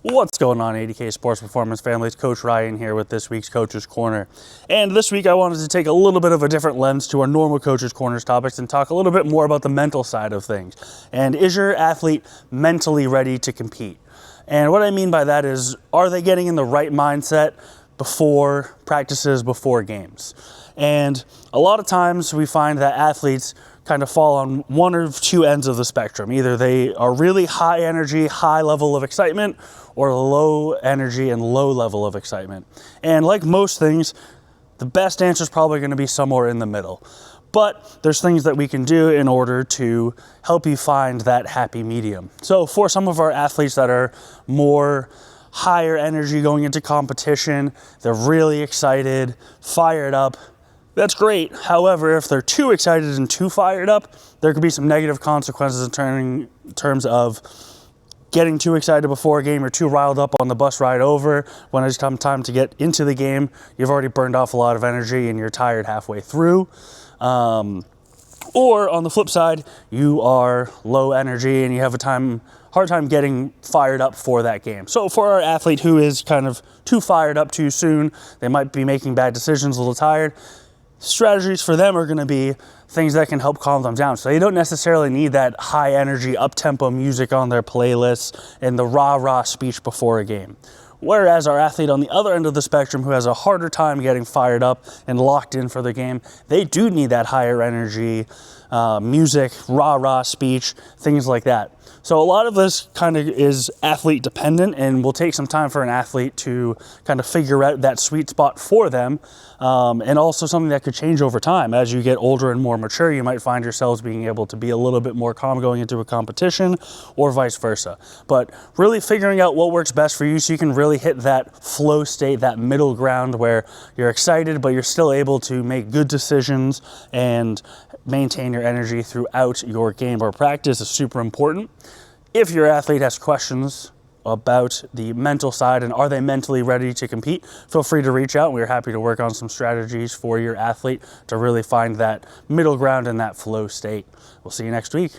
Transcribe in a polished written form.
What's going on, 80K Sports Performance families? Coach Ryan here with this week's Coach's Corner. And this week I wanted to take a little bit of a different lens to our normal Coach's Corners topics and talk a little bit more about the mental side of things. And is your athlete mentally ready to compete? And what I mean by that is, are they getting in the right mindset before practices, before games? And a lot of times we find that athletes kind of fall on one or two ends of the spectrum. Either they are really high energy, high level of excitement, or low energy and low level of excitement. And like most things, the best answer is probably going to be somewhere in the middle. But there's things that we can do in order to help you find that happy medium. So for some of our athletes that are more higher energy going into competition, they're really excited, fired up, that's great. However, if they're too excited and too fired up, there could be some negative consequences in terms of getting too excited before a game or too riled up on the bus ride over. When it's time to get into the game, you've already burned off a lot of energy and you're tired halfway through. Or on the flip side, you are low energy and you have a hard time getting fired up for that game. So for our athlete who is kind of too fired up too soon, they might be making bad decisions, a little tired, strategies for them are going to be things that can help calm them down. So they don't necessarily need that high energy, up-tempo music on their playlists and the rah-rah speech before a game. Whereas our athlete on the other end of the spectrum who has a harder time getting fired up and locked in for the game, they do need that higher energy music, rah-rah speech, things like that. So a lot of this kind of is athlete dependent and will take some time for an athlete to kind of figure out that sweet spot for them. And also something that could change over time. As you get older and more mature, you might find yourselves being able to be a little bit more calm going into a competition or vice versa. But really figuring out what works best for you so you can really hit that flow state, that middle ground where you're excited, but you're still able to make good decisions and maintain your energy throughout your game or practice is super important. If your athlete has questions about the mental side and are they mentally ready to compete, feel free to reach out. We're happy to work on some strategies for your athlete to really find that middle ground and that flow state. We'll see you next week.